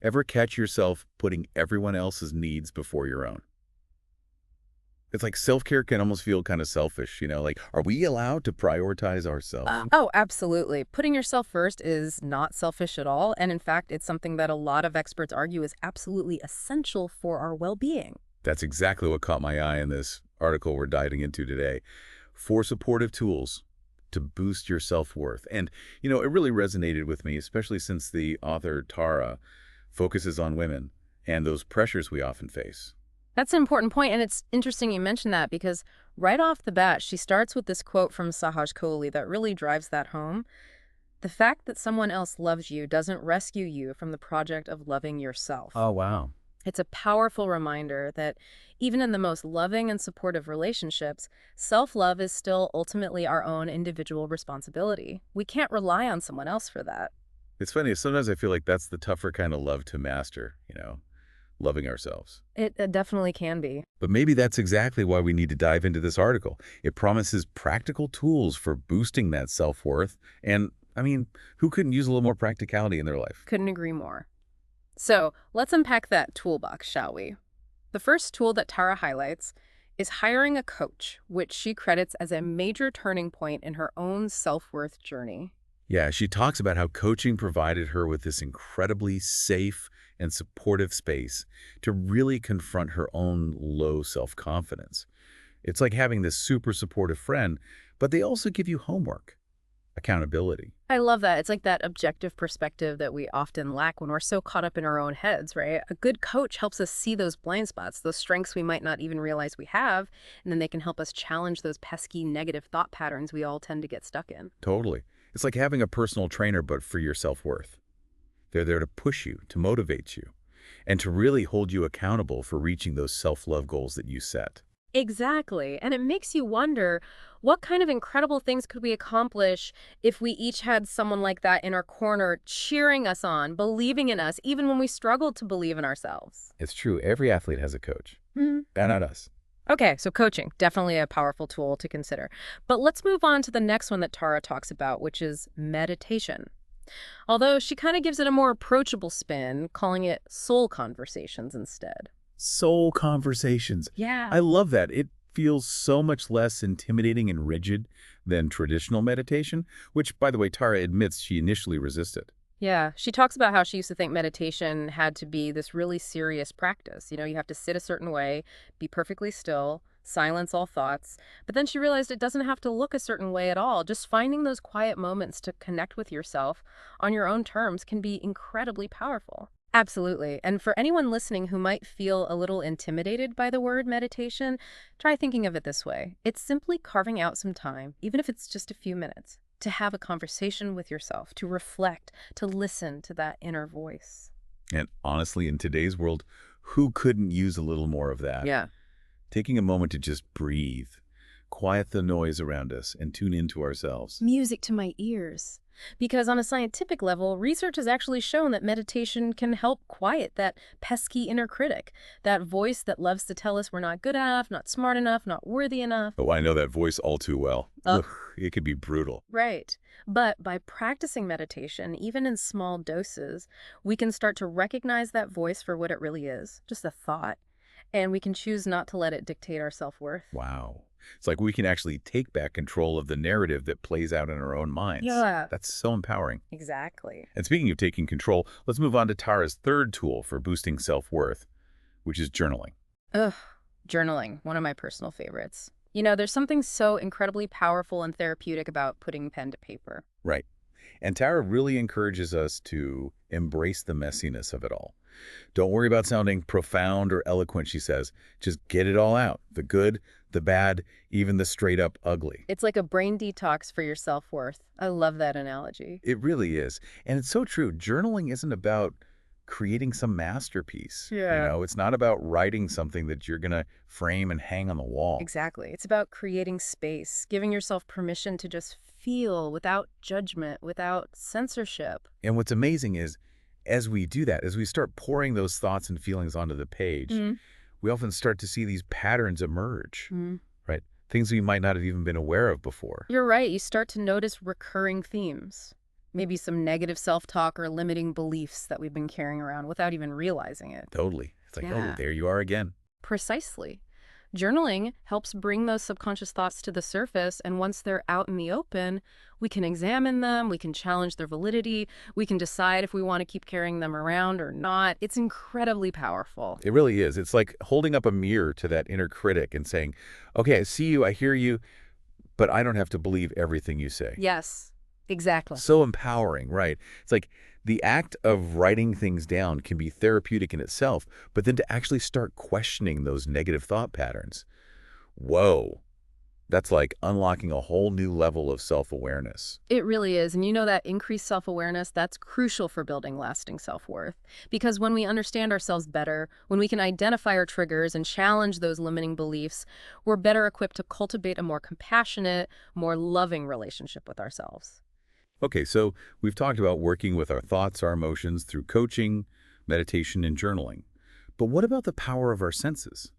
Ever catch yourself putting everyone else's needs before your own? It's like self-care can almost feel kind of selfish, like, are we allowed to prioritize ourselves? Oh, absolutely. Putting yourself first is not selfish at all. And in fact, it's something that a lot of experts argue is absolutely essential for our well-being. That's exactly what caught my eye in this article we're diving into today. 4 supportive tools to boost your self-worth. And, it really resonated with me, especially since the author Tara focuses on women and those pressures we often face. That's an important point, and it's interesting you mentioned that because right off the bat, she starts with this quote from Sahaj Kohli that really drives that home. The fact that someone else loves you doesn't rescue you from the project of loving yourself. Oh, wow. It's a powerful reminder that even in the most loving and supportive relationships, self-love is still ultimately our own individual responsibility. We can't rely on someone else for that. It's funny, sometimes I feel like that's the tougher kind of love to master, loving ourselves. It definitely can be. But maybe that's exactly why we need to dive into this article. It promises practical tools for boosting that self-worth. And, I mean, who couldn't use a little more practicality in their life? Couldn't agree more. So let's unpack that toolbox, shall we? The first tool that Tara highlights is hiring a coach, which she credits as a major turning point in her own self-worth journey. Yeah, she talks about how coaching provided her with this incredibly safe and supportive space to really confront her own low self-confidence. It's like having this super supportive friend, but they also give you homework, accountability. I love that. It's like that objective perspective that we often lack when we're so caught up in our own heads, right? A good coach helps us see those blind spots, those strengths we might not even realize we have, and then they can help us challenge those pesky negative thought patterns we all tend to get stuck in. Totally. It's like having a personal trainer, but for your self-worth. They're there to push you, to motivate you, and to really hold you accountable for reaching those self-love goals that you set. Exactly. And it makes you wonder, what kind of incredible things could we accomplish if we each had someone like that in our corner cheering us on, believing in us, even when we struggle to believe in ourselves? It's true. Every athlete has a coach. Mhm. Bad not us. Okay, so coaching, definitely a powerful tool to consider. But let's move on to the next one that Tara talks about, which is meditation. Although she kind of gives it a more approachable spin, calling it soul conversations instead. Soul conversations. Yeah. I love that. It feels so much less intimidating and rigid than traditional meditation, which, by the way, Tara admits she initially resisted. Yeah, she talks about how she used to think meditation had to be this really serious practice. You have to sit a certain way, be perfectly still, silence all thoughts. But then she realized it doesn't have to look a certain way at all. Just finding those quiet moments to connect with yourself on your own terms can be incredibly powerful. Absolutely. And for anyone listening who might feel a little intimidated by the word meditation, try thinking of it this way. It's simply carving out some time, even if it's just a few minutes, to have a conversation with yourself, to reflect, to listen to that inner voice. And honestly, in today's world, who couldn't use a little more of that? Yeah. Taking a moment to just breathe, quiet the noise around us, and tune into ourselves. Music to my ears. Because on a scientific level, research has actually shown that meditation can help quiet that pesky inner critic, that voice that loves to tell us we're not good enough, not smart enough, not worthy enough. Oh, I know that voice all too well. Uh, Ugh, it could be brutal. right. But by practicing meditation, even in small doses, we can start to recognize that voice for what it really is, just a thought, and we can choose not to let it dictate our self-worth. Wow. It's like we can actually take back control of the narrative that plays out in our own minds. Yeah, That's so empowering. exactly. And speaking of taking control, let's move on to Tara's third tool for boosting self-worth, which is journaling. Ugh, journaling, one of my personal favorites. There's something so incredibly powerful and therapeutic about putting pen to paper. Right. And Tara really encourages us to embrace the messiness of it all. Don't worry about sounding profound or eloquent, she says. Just get it all out. The good, the bad, even the straight up ugly. It's like a brain detox for your self-worth. I love that analogy. It really is. And it's so true. Journaling isn't about creating some masterpiece. Yeah. It's not about writing something that you're going to frame and hang on the wall. Exactly. It's about creating space, giving yourself permission to just feel without judgment, without censorship. And what's amazing is as we do that, as we start pouring those thoughts and feelings onto the page, we often start to see these patterns emerge, Mm. right? Things we might not have even been aware of before. You're right. You start to notice recurring themes. Maybe some negative self-talk or limiting beliefs that we've been carrying around without even realizing it. Totally. It's like, oh, Yeah. there you are again. Precisely. Journaling helps bring those subconscious thoughts to the surface, and once they're out in the open, we can examine them, we can challenge their validity, we can decide if we want to keep carrying them around or not. It's incredibly powerful. It really is. It's like holding up a mirror to that inner critic and saying, okay, I see you, I hear you, but I don't have to believe everything you say. Yes, exactly. So empowering, right? It's like the act of writing things down can be therapeutic in itself, but then to actually start questioning those negative thought patterns. Whoa, that's like unlocking a whole new level of self-awareness. It really is. And you know that increased self-awareness, that's crucial for building lasting self-worth. Because when we understand ourselves better, when we can identify our triggers and challenge those limiting beliefs, we're better equipped to cultivate a more compassionate, more loving relationship with ourselves. Okay, so we've talked about working with our thoughts, our emotions through coaching, meditation, and journaling. But what about the power of our senses?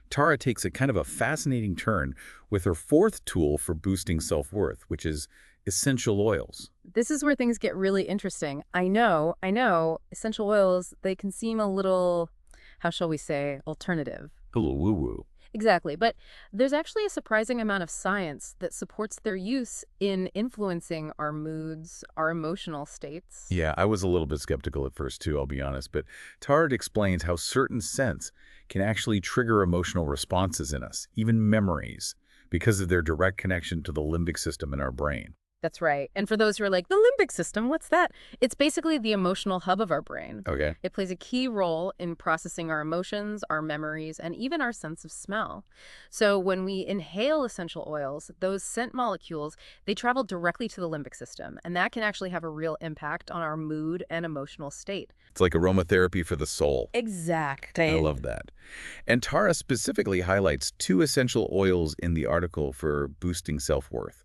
Tara takes a kind of a fascinating turn with her fourth tool for boosting self-worth, which is essential oils. This is where things get really interesting. I know, essential oils, they can seem a little, how shall we say, alternative. A little woo-woo. Exactly. But there's actually a surprising amount of science that supports their use in influencing our moods, our emotional states. Yeah, I was a little bit skeptical at first too, I'll be honest, but Tara explains how certain scents can actually trigger emotional responses in us, even memories, because of their direct connection to the limbic system in our brain. That's right. And for those who are like, the limbic system, what's that? It's basically the emotional hub of our brain. Okay. It plays a key role in processing our emotions, our memories, and even our sense of smell. So when we inhale essential oils, those scent molecules, they travel directly to the limbic system, and that can actually have a real impact on our mood and emotional state. It's like aromatherapy for the soul. I Exactly. love that. And Tara specifically highlights two essential oils in the article for boosting self-worth: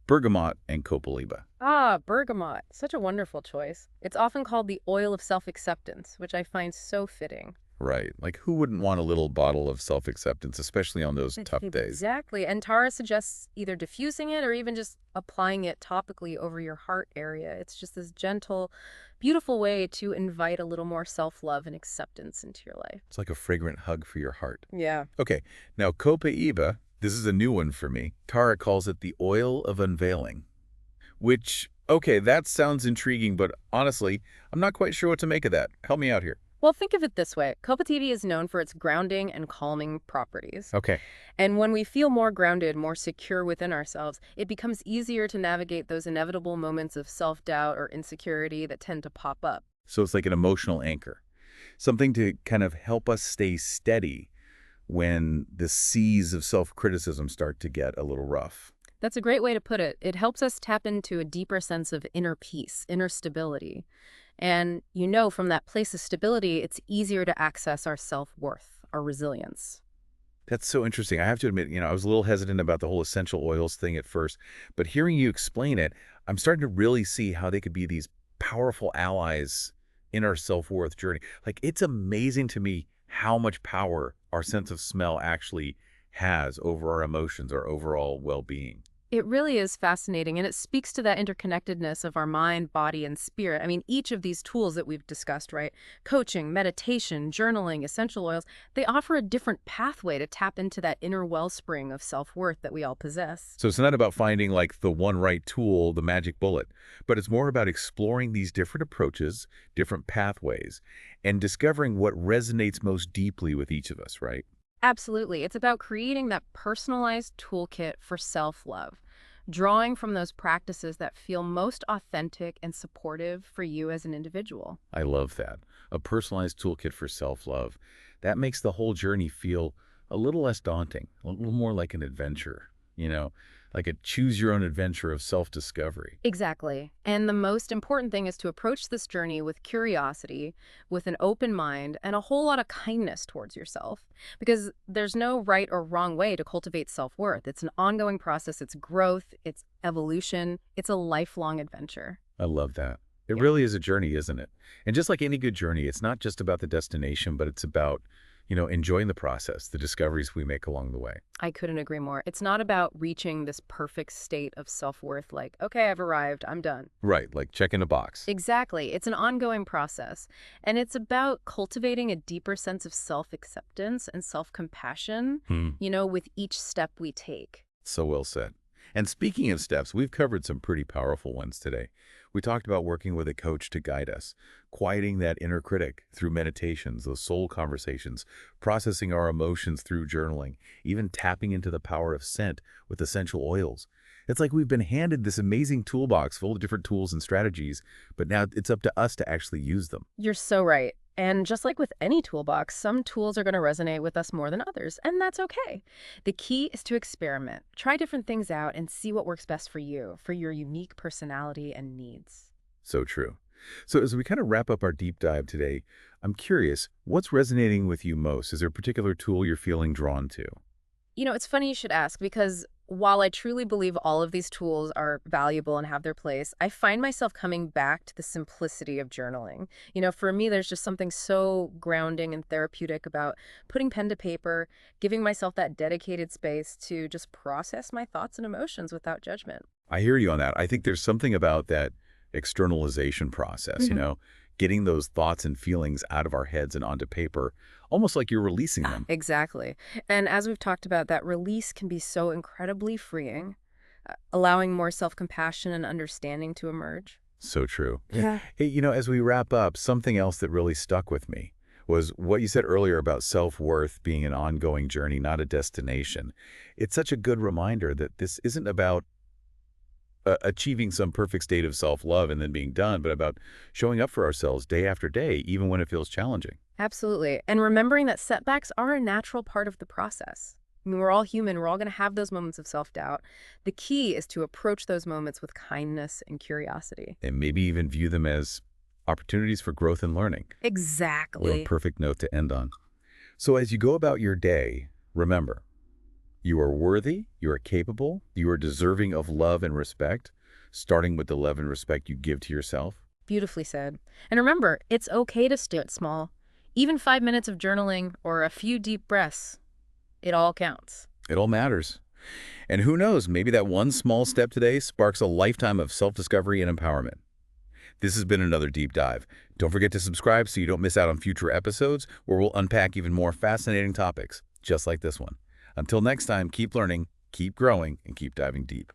bergamot and copaiba. Ah, bergamot. Such a wonderful choice. It's often called the oil of self-acceptance, which I find so fitting. Right. Like, who wouldn't want a little bottle of self-acceptance, especially on those tough days? Exactly. And Tara suggests either diffusing it or even just applying it topically over your heart area. It's just this gentle, beautiful way to invite a little more self-love and acceptance into your life. It's like a fragrant hug for your heart. Yeah. Okay, now copaiba, this is a new one for me. Tara calls it the oil of unveiling, which, okay, that sounds intriguing, but honestly, I'm not quite sure what to make of that. Help me out here. Well, think of it this way. Copaiba is known for its grounding and calming properties. Okay. And when we feel more grounded, more secure within ourselves, it becomes easier to navigate those inevitable moments of self-doubt or insecurity that tend to pop up. So it's like an emotional anchor, something to kind of help us stay steady when the seas of self-criticism start to get a little rough. That's a great way to put it. It helps us tap into a deeper sense of inner peace, inner stability. And you know, from that place of stability, it's easier to access our self-worth, our resilience. That's so interesting. I have to admit, I was a little hesitant about the whole essential oils thing at first, but hearing you explain it, I'm starting to really see how they could be these powerful allies in our self-worth journey. Like, it's amazing to me how much power our sense of smell actually has over our emotions, our overall well-being. It really is fascinating, and it speaks to that interconnectedness of our mind, body, and spirit. I mean, each of these tools that we've discussed, right? Coaching, meditation, journaling, essential oils, they offer a different pathway to tap into that inner wellspring of self-worth that we all possess. So it's not about finding like the one right tool, the magic bullet, but it's more about exploring these different approaches, different pathways, and discovering what resonates most deeply with each of us, right? Absolutely. It's about creating that personalized toolkit for self-love, drawing from those practices that feel most authentic and supportive for you as an individual. I love that. A personalized toolkit for self-love. That makes the whole journey feel a little less daunting, a little more like an adventure, like a choose your own adventure of self-discovery. Exactly. And the most important thing is to approach this journey with curiosity, with an open mind, and a whole lot of kindness towards yourself. Because there's no right or wrong way to cultivate self-worth. It's an ongoing process, it's growth, it's evolution, it's a lifelong adventure. I love that. It Yeah. really is a journey, isn't it? And just like any good journey, it's not just about the destination, but it's about enjoying the process, the discoveries we make along the way. I couldn't agree more. It's not about reaching this perfect state of self-worth like, okay, I've arrived, I'm done. Right, like checking a box. Exactly. It's an ongoing process. And it's about cultivating a deeper sense of self-acceptance and self-compassion, Hmm. with each step we take. So well said. And speaking of steps, we've covered some pretty powerful ones today. We talked about working with a coach to guide us, quieting that inner critic through meditations, those soul conversations, processing our emotions through journaling, even tapping into the power of scent with essential oils. It's like we've been handed this amazing toolbox full of different tools and strategies, but now it's up to us to actually use them. You're so right. And just like with any toolbox, some tools are going to resonate with us more than others, and that's okay. The key is to experiment, try different things out, and see what works best for you, for your unique personality and needs. So true. So as we kind of wrap up our deep dive today, I'm curious, what's resonating with you most? Is there a particular tool you're feeling drawn to? It's funny you should ask because while I truly believe all of these tools are valuable and have their place, I find myself coming back to the simplicity of journaling. For me, there's just something so grounding and therapeutic about putting pen to paper, giving myself that dedicated space to just process my thoughts and emotions without judgment. I hear you on that. I think there's something about that externalization process, getting those thoughts and feelings out of our heads and onto paper, almost like you're releasing them. Exactly. And as we've talked about, that release can be so incredibly freeing, allowing more self-compassion and understanding to emerge. So true. Yeah. Hey, as we wrap up, something else that really stuck with me was what you said earlier about self-worth being an ongoing journey, not a destination. It's such a good reminder that this isn't about achieving some perfect state of self-love and then being done, but about showing up for ourselves day after day, even when it feels challenging. Absolutely. And remembering that setbacks are a natural part of the process. I mean, we're all human. We're all going to have those moments of self-doubt. The key is to approach those moments with kindness and curiosity. And maybe even view them as opportunities for growth and learning. What a Exactly. perfect note to end on. So as you go about your day, remember, you are worthy, you are capable, you are deserving of love and respect, starting with the love and respect you give to yourself. Beautifully said. And remember, it's okay to start small. Even 5 minutes of journaling or a few deep breaths, it all counts. It all matters. And who knows, maybe that one small step today sparks a lifetime of self-discovery and empowerment. This has been another deep dive. Don't forget to subscribe so you don't miss out on future episodes where we'll unpack even more fascinating topics, just like this one. Until next time, keep learning, keep growing, and keep diving deep.